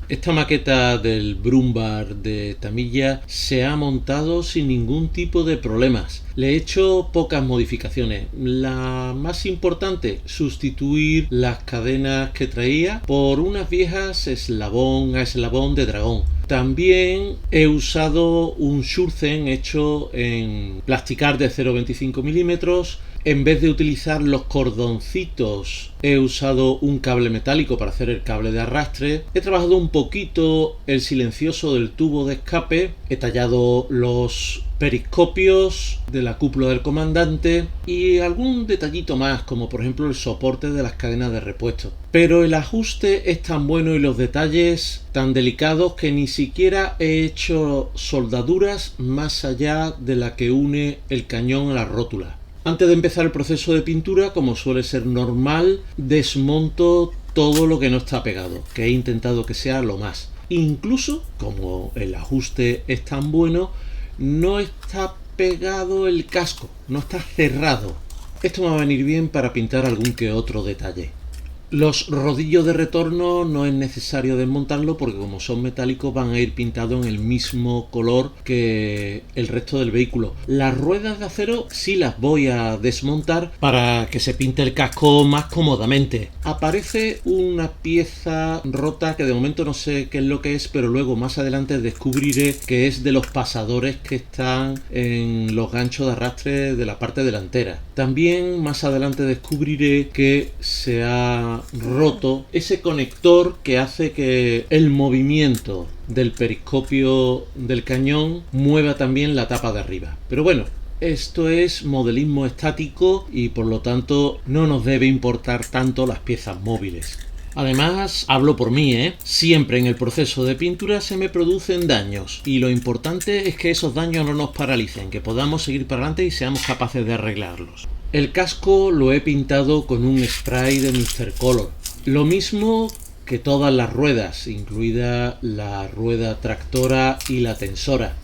Esta maqueta del Brumbar de Tamilla se ha montado sin ningún tipo de problemas. Le he hecho pocas modificaciones. La más importante, sustituir las cadenas que traía por unas viejas eslabón a eslabón de dragón. También he usado un Shurzen hecho en plasticar de 0,25 milímetros. En vez de utilizar los cordoncitos, he usado un cable metálico para hacer el cable de arrastre. He trabajado un poquito el silencioso del tubo de escape. He tallado los periscopios de la cúpula del comandante y algún detallito más, como por ejemplo el soporte de las cadenas de repuesto. Pero el ajuste es tan bueno y los detalles tan delicados que ni siquiera he hecho soldaduras más allá de la que une el cañón a la rótula. Antes de empezar el proceso de pintura, como suele ser normal, desmonto todo lo que no está pegado, que he intentado que sea lo más. Incluso, como el ajuste es tan bueno, no está pegado el casco, no está cerrado. Esto me va a venir bien para pintar algún que otro detalle. Los rodillos de retorno no es necesario desmontarlo porque como son metálicos van a ir pintados en el mismo color que el resto del vehículo. Las ruedas de acero sí las voy a desmontar para que se pinte el casco más cómodamente. Aparece una pieza rota que de momento no sé qué es lo que es, pero luego más adelante descubriré que es de los pasadores que están en los ganchos de arrastre de la parte delantera. También más adelante descubriré que se ha roto ese conector que hace que el movimiento del periscopio del cañón mueva también la tapa de arriba. Pero bueno, esto es modelismo estático y por lo tanto no nos debe importar tanto las piezas móviles. Además, hablo por mí, siempre en el proceso de pintura se me producen daños y lo importante es que esos daños no nos paralicen, que podamos seguir para adelante y seamos capaces de arreglarlos. El casco lo he pintado con un spray de Mr. Color. Lo mismo que todas las ruedas, incluida la rueda tractora y la tensora.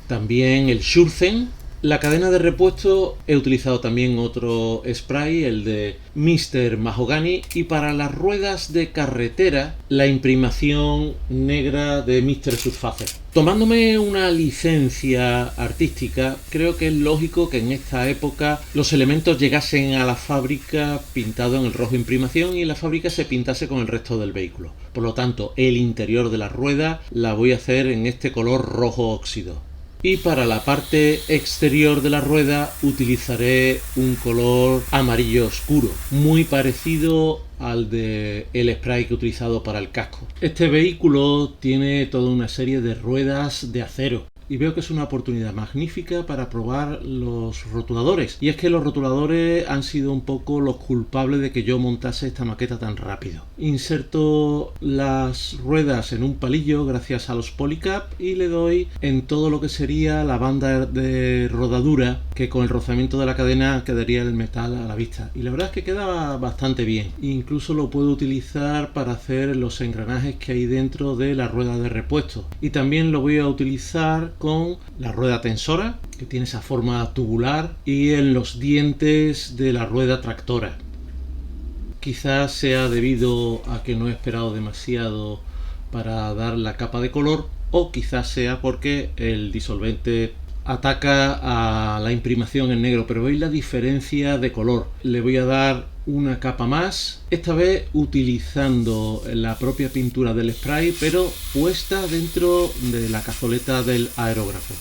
También el Shurzen. La cadena de repuesto he utilizado también otro spray, el de Mr. Mahogany, y para las ruedas de carretera la imprimación negra de Mr. Surfacer. Tomándome una licencia artística, creo que es lógico que en esta época los elementos llegasen a la fábrica pintado en el rojo imprimación y la fábrica se pintase con el resto del vehículo. Por lo tanto, el interior de la rueda la voy a hacer en este color rojo óxido. Y para la parte exterior de la rueda utilizaré un color amarillo oscuro, muy parecido al de el spray que he utilizado para el casco. Este vehículo tiene toda una serie de ruedas de acero y veo que es una oportunidad magnífica para probar los rotuladores. Y es que los rotuladores han sido un poco los culpables de que yo montase esta maqueta tan rápido. Inserto las ruedas en un palillo gracias a los Polycap y le doy en todo lo que sería la banda de rodadura, que con el rozamiento de la cadena quedaría el metal a la vista. Y la verdad es que queda bastante bien. Incluso lo puedo utilizar para hacer los engranajes que hay dentro de la rueda de repuesto. Y también lo voy a utilizar con la rueda tensora, que tiene esa forma tubular, y en los dientes de la rueda tractora. Quizás sea debido a que no he esperado demasiado para dar la capa de color, o quizás sea porque el disolvente ataca a la imprimación en negro, pero veis la diferencia de color. Le voy a dar una capa más, esta vez utilizando la propia pintura del spray, pero puesta dentro de la cazoleta del aerógrafo.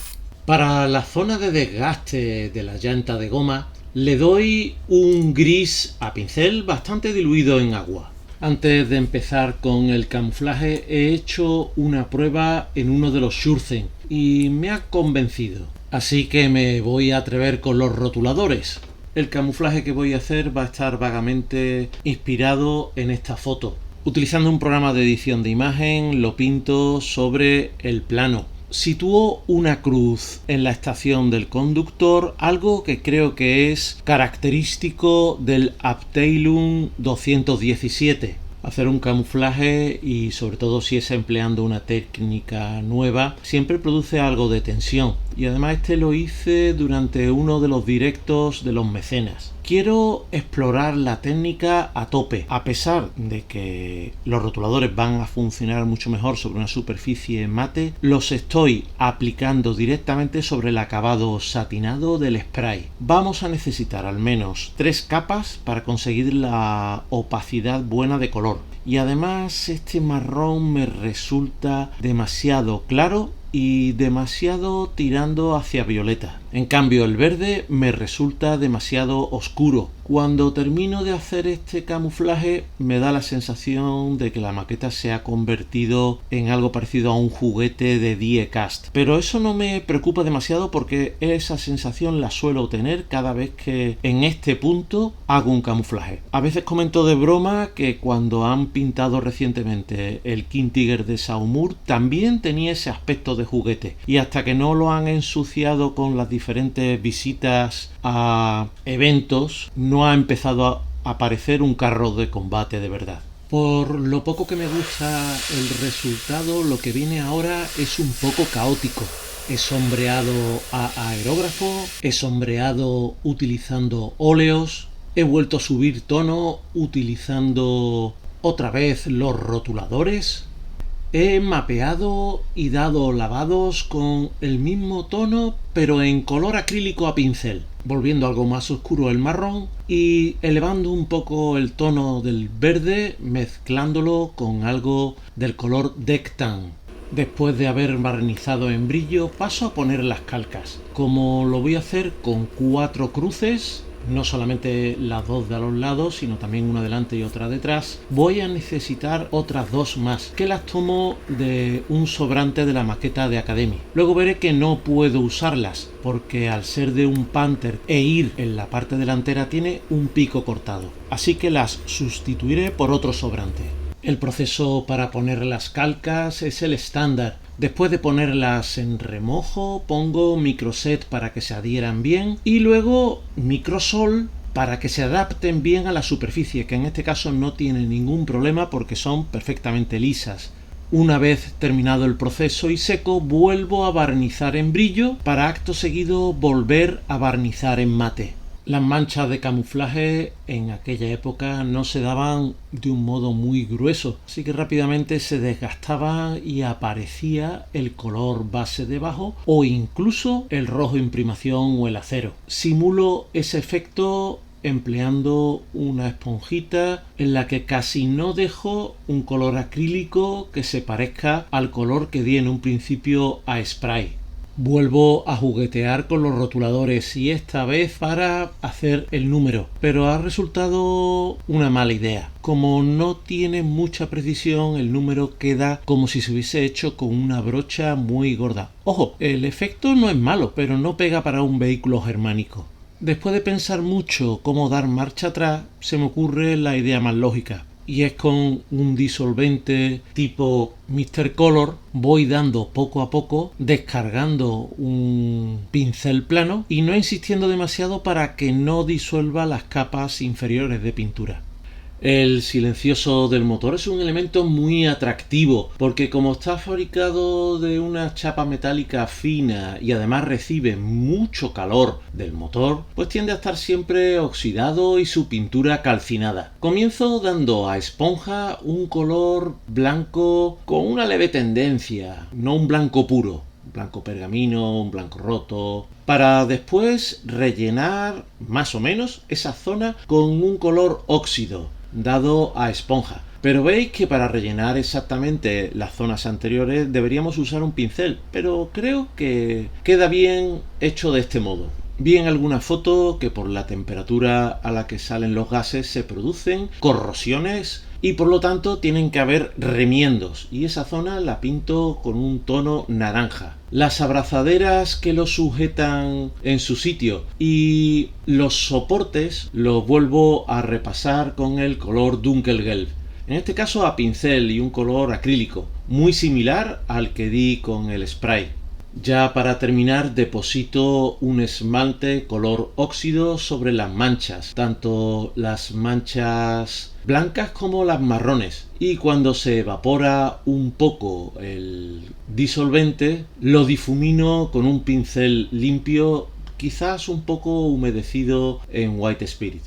Para la zona de desgaste de la llanta de goma, le doy un gris a pincel bastante diluido en agua. Antes de empezar con el camuflaje he hecho una prueba en uno de los Shurzen y me ha convencido. Así que me voy a atrever con los rotuladores. El camuflaje que voy a hacer va a estar vagamente inspirado en esta foto. Utilizando un programa de edición de imagen lo pinto sobre el plano. Sitúo una cruz en la estación del conductor, algo que creo que es característico del Abteilung 217. Hacer un camuflaje, y sobre todo si es empleando una técnica nueva, siempre produce algo de tensión. Y además lo hice durante uno de los directos de los mecenas. Quiero explorar la técnica a tope, a pesar de que los rotuladores van a funcionar mucho mejor sobre una superficie mate. Los estoy aplicando directamente sobre el acabado satinado del spray. Vamos a necesitar al menos 3 capas para conseguir la opacidad buena de color. Y además este marrón me resulta demasiado claro y demasiado tirando hacia violeta. En cambio, el verde me resulta demasiado oscuro. Cuando termino de hacer este camuflaje, me da la sensación de que la maqueta se ha convertido en algo parecido a un juguete de die cast. Pero eso no me preocupa demasiado, porque esa sensación la suelo tener cada vez que en este punto hago un camuflaje. A veces comento de broma que cuando han pintado recientemente el King Tiger de Saumur también tenía ese aspecto de juguete, y hasta que no lo han ensuciado con las diferentes visitas a eventos, no ha empezado a aparecer un carro de combate de verdad. Por lo poco que me gusta el resultado, lo que viene ahora es un poco caótico. He sombreado a aerógrafo, he sombreado utilizando óleos, he vuelto a subir tono utilizando otra vez los rotuladores. He mapeado y dado lavados con el mismo tono, pero en color acrílico a pincel, volviendo algo más oscuro el marrón y elevando un poco el tono del verde, mezclándolo con algo del color Deck Tan. Después de haber barnizado en brillo, paso a poner las calcas. Como lo voy a hacer con 4 cruces, no solamente las 2 de a los lados, sino también una delante y otra detrás, voy a necesitar otras 2 más, que las tomo de un sobrante de la maqueta de Academy. Luego veré que no puedo usarlas, porque al ser de un Panther e ir en la parte delantera tiene un pico cortado, así que las sustituiré por otro sobrante. El proceso para poner las calcas es el estándar. Después de ponerlas en remojo, pongo microset para que se adhieran bien y luego microsol para que se adapten bien a la superficie, que en este caso no tiene ningún problema porque son perfectamente lisas. Una vez terminado el proceso y seco, vuelvo a barnizar en brillo para acto seguido volver a barnizar en mate. Las manchas de camuflaje en aquella época no se daban de un modo muy grueso, así que rápidamente se desgastaban y aparecía el color base debajo o incluso el rojo imprimación o el acero. Simulo ese efecto empleando una esponjita en la que casi no dejo un color acrílico que se parezca al color que di en un principio a spray. Vuelvo a juguetear con los rotuladores y esta vez para hacer el número, pero ha resultado una mala idea. Como no tiene mucha precisión, el número queda como si se hubiese hecho con una brocha muy gorda. Ojo, el efecto no es malo, pero no pega para un vehículo germánico. Después de pensar mucho cómo dar marcha atrás, se me ocurre la idea más lógica. Y es con un disolvente tipo Mr. Color, voy dando poco a poco, descargando un pincel plano y no insistiendo demasiado para que no disuelva las capas inferiores de pintura. El silencioso del motor es un elemento muy atractivo porque como está fabricado de una chapa metálica fina y además recibe mucho calor del motor, pues tiende a estar siempre oxidado y su pintura calcinada. Comienzo dando a esponja un color blanco con una leve tendencia, no un blanco puro, un blanco pergamino, un blanco roto, para después rellenar más o menos esa zona con un color óxido dado a esponja. Pero veis que para rellenar exactamente las zonas anteriores deberíamos usar un pincel, pero creo que queda bien hecho de este modo. Vi en alguna foto que por la temperatura a la que salen los gases se producen corrosiones y por lo tanto tienen que haber remiendos, y esa zona la pinto con un tono naranja. Las abrazaderas que lo sujetan en su sitio y los soportes los vuelvo a repasar con el color Dunkelgelb, en este caso a pincel y un color acrílico, muy similar al que di con el spray. Ya para terminar, deposito un esmalte color óxido sobre las manchas, tanto las manchas blancas como las marrones. Y cuando se evapora un poco el disolvente, lo difumino con un pincel limpio, quizás un poco humedecido en White Spirit.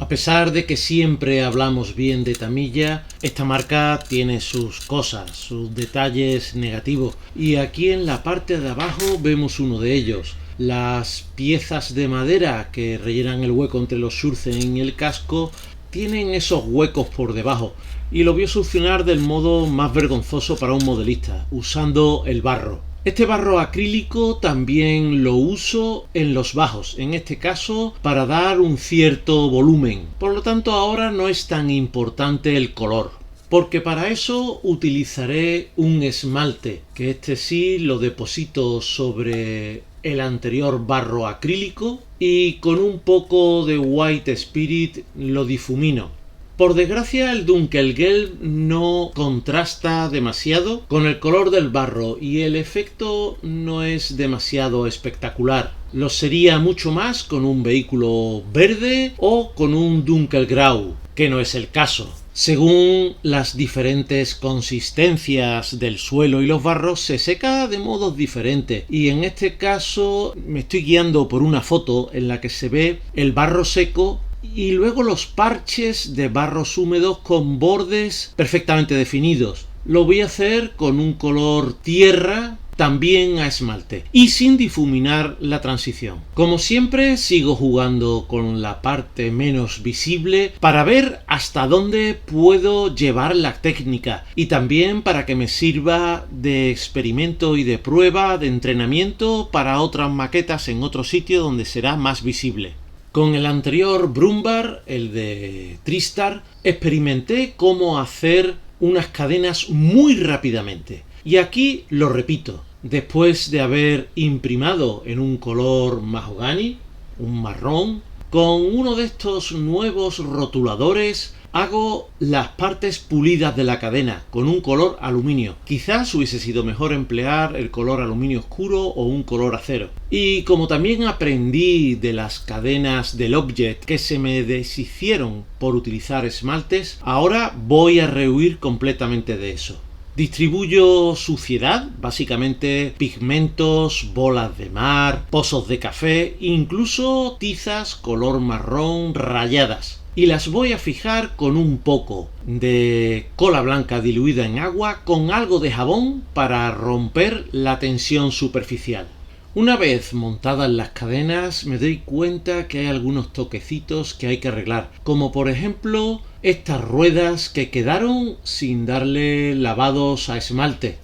A pesar de que siempre hablamos bien de Tamiya, esta marca tiene sus cosas, sus detalles negativos. Y aquí en la parte de abajo vemos uno de ellos. Las piezas de madera que rellenan el hueco entre los Shurzen y el casco tienen esos huecos por debajo. Y lo voy a solucionar del modo más vergonzoso para un modelista, usando el barro. Este barro acrílico también lo uso en los bajos, en este caso para dar un cierto volumen. Por lo tanto, ahora no es tan importante el color, porque para eso utilizaré un esmalte, que este sí lo deposito sobre el anterior barro acrílico y con un poco de White Spirit lo difumino. Por desgracia, el Dunkelgelb no contrasta demasiado con el color del barro y el efecto no es demasiado espectacular. Lo sería mucho más con un vehículo verde o con un Dunkelgrau, que no es el caso. Según las diferentes consistencias del suelo y los barros, se seca de modos diferentes. Y en este caso me estoy guiando por una foto en la que se ve el barro seco y luego los parches de barros húmedos con bordes perfectamente definidos. Lo voy a hacer con un color tierra, también a esmalte, y sin difuminar la transición. Como siempre, sigo jugando con la parte menos visible para ver hasta dónde puedo llevar la técnica y también para que me sirva de experimento y de prueba, de entrenamiento para otras maquetas en otro sitio donde será más visible. Con el anterior Brumbar, el de Tristar, experimenté cómo hacer unas cadenas muy rápidamente. Y aquí lo repito, después de haber imprimado en un color mahogany, un marrón, con uno de estos nuevos rotuladores hago las partes pulidas de la cadena con un color aluminio. Quizás hubiese sido mejor emplear el color aluminio oscuro o un color acero. Y como también aprendí de las cadenas del Object que se me deshicieron por utilizar esmaltes, ahora voy a rehuir completamente de eso. Distribuyo suciedad, básicamente pigmentos, bolas de mar, pozos de café, incluso tizas color marrón rayadas. Y las voy a fijar con un poco de cola blanca diluida en agua con algo de jabón para romper la tensión superficial. Una vez montadas las cadenas me doy cuenta que hay algunos toquecitos que hay que arreglar, como por ejemplo estas ruedas que quedaron sin darle lavados a esmalte.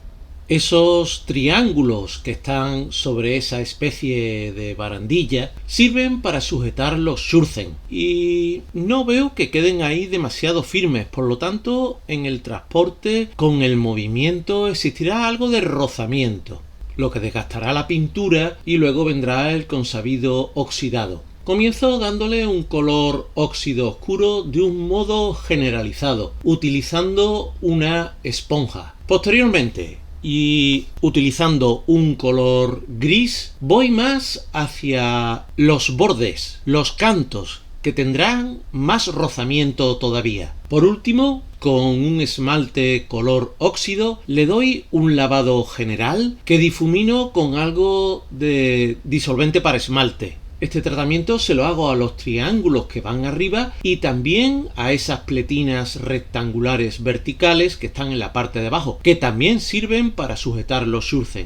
Esos triángulos que están sobre esa especie de barandilla sirven para sujetar los Shurzen y no veo que queden ahí demasiado firmes, por lo tanto en el transporte con el movimiento existirá algo de rozamiento, lo que desgastará la pintura y luego vendrá el consabido oxidado. Comienzo dándole un color óxido oscuro de un modo generalizado, utilizando una esponja. Posteriormente, y utilizando un color gris, voy más hacia los bordes, los cantos, que tendrán más rozamiento todavía. Por último, con un esmalte color óxido, le doy un lavado general que difumino con algo de disolvente para esmalte. Este tratamiento se lo hago a los triángulos que van arriba y también a esas pletinas rectangulares verticales que están en la parte de abajo, que también sirven para sujetar los Shurzen.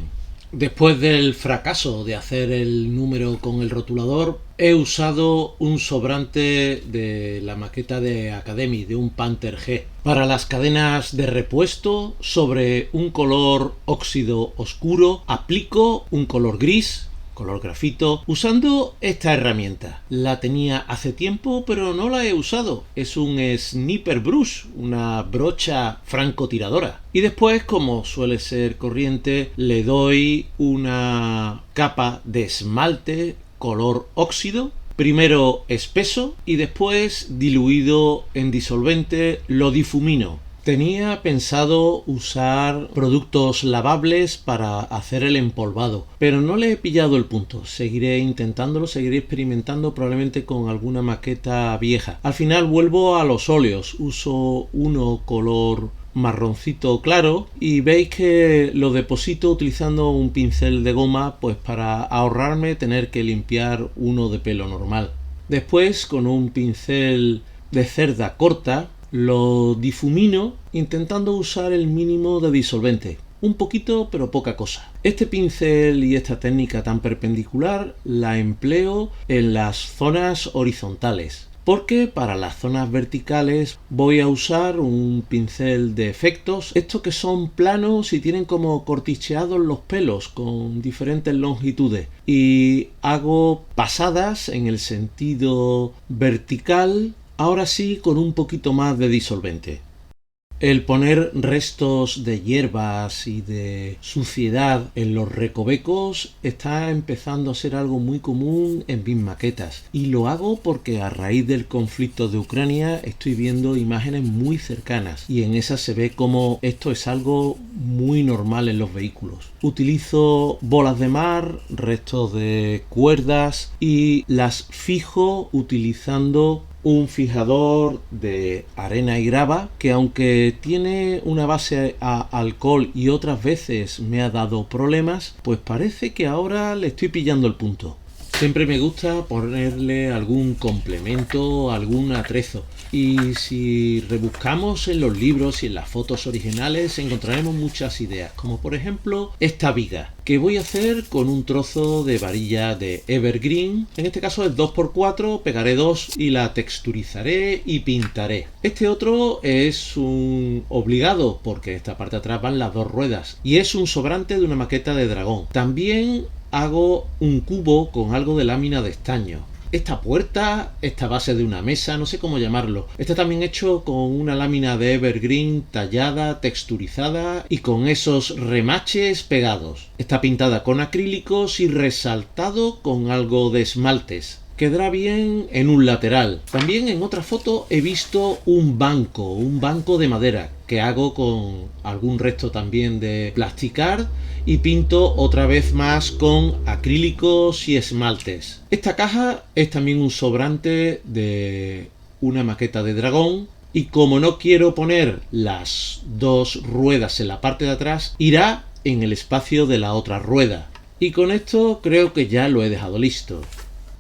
Después del fracaso de hacer el número con el rotulador, he usado un sobrante de la maqueta de Academy, de un Panther G. Para las cadenas de repuesto, sobre un color óxido oscuro, aplico un color gris, color grafito, usando esta herramienta. La tenía hace tiempo, pero no la he usado. Es un Sniper Brush, una brocha francotiradora. Y después, como suele ser corriente, le doy una capa de esmalte color óxido, primero espeso y después diluido en disolvente, lo difumino. Tenía pensado usar productos lavables para hacer el empolvado, pero no le he pillado el punto. Seguiré intentándolo, seguiré experimentando probablemente con alguna maqueta vieja. Al final vuelvo a los óleos. Uso uno color marroncito claro y veis que lo deposito utilizando un pincel de goma, pues para ahorrarme tener que limpiar uno de pelo normal. Después, con un pincel de cerda corta, lo difumino intentando usar el mínimo de disolvente. Un poquito, pero poca cosa. Este pincel y esta técnica tan perpendicular la empleo en las zonas horizontales, porque para las zonas verticales voy a usar un pincel de efectos, estos que son planos y tienen como corticheados los pelos con diferentes longitudes, y hago pasadas en el sentido vertical, ahora sí con un poquito más de disolvente. El poner restos de hierbas y de suciedad en los recovecos está empezando a ser algo muy común en mis maquetas, y lo hago porque a raíz del conflicto de Ucrania estoy viendo imágenes muy cercanas y en esas se ve como esto es algo muy normal en los vehículos. Utilizo bolas de mar, restos de cuerdas y las fijo utilizando un fijador de arena y grava que, aunque tiene una base a alcohol y otras veces me ha dado problemas, pues parece que ahora le estoy pillando el punto. Siempre me gusta ponerle algún complemento, algún atrezo, y si rebuscamos en los libros y en las fotos originales encontraremos muchas ideas, como por ejemplo esta viga que voy a hacer con un trozo de varilla de evergreen. En este caso es 2×4, pegaré 2 y la texturizaré y pintaré. Este otro es un obligado porque en esta parte de atrás van las dos ruedas y es un sobrante de una maqueta de dragón. También hago un cubo con algo de lámina de estaño. Esta puerta, esta base de una mesa, no sé cómo llamarlo. Está también hecho con una lámina de evergreen tallada, texturizada y con esos remaches pegados. Está pintada con acrílicos y resaltado con algo de esmaltes. Quedará bien en un lateral. También en otra foto he visto un banco de madera que hago con algún resto también de plasticar y pinto otra vez más con acrílicos y esmaltes. Esta caja es también un sobrante de una maqueta de dragón y como no quiero poner las dos ruedas en la parte de atrás, irá en el espacio de la otra rueda. Y con esto creo que ya lo he dejado listo.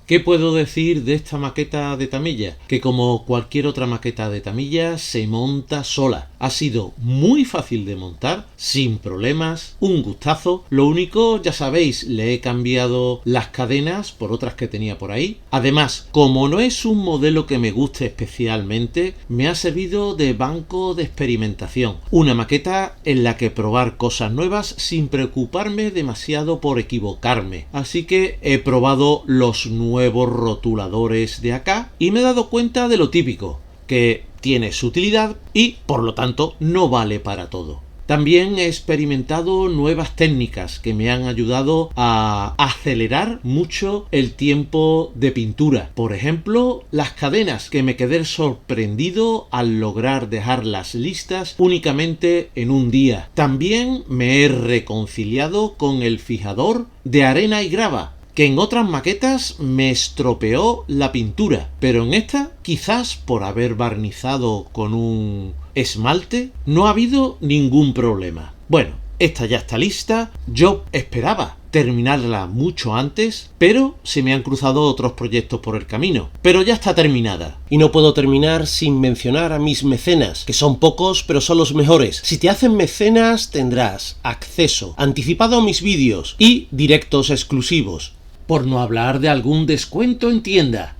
¿Qué puedo decir de esta maqueta de Tamiya? Que como cualquier otra maqueta de Tamiya se monta sola. Ha sido muy fácil de montar, sin problemas, un gustazo. Lo único, ya sabéis, le he cambiado las cadenas por otras que tenía por ahí. Además, como no es un modelo que me guste especialmente, me ha servido de banco de experimentación. Una maqueta en la que probar cosas nuevas sin preocuparme demasiado por equivocarme. Así que he probado los nuevos rotuladores de acá y me he dado cuenta de lo típico, que tiene su utilidad y por lo tanto no vale para todo. También he experimentado nuevas técnicas que me han ayudado a acelerar mucho el tiempo de pintura. Por ejemplo, las cadenas, que me quedé sorprendido al lograr dejarlas listas únicamente en un día. También me he reconciliado con el fijador de arena y grava, que en otras maquetas me estropeó la pintura, pero en esta, quizás por haber barnizado con un esmalte, no ha habido ningún problema. Bueno, esta ya está lista. Yo esperaba terminarla mucho antes, pero se me han cruzado otros proyectos por el camino. Pero ya está terminada. Y no puedo terminar sin mencionar a mis mecenas, que son pocos, pero son los mejores. Si te hacen mecenas, tendrás acceso anticipado a mis vídeos y directos exclusivos. Por no hablar de algún descuento en tienda.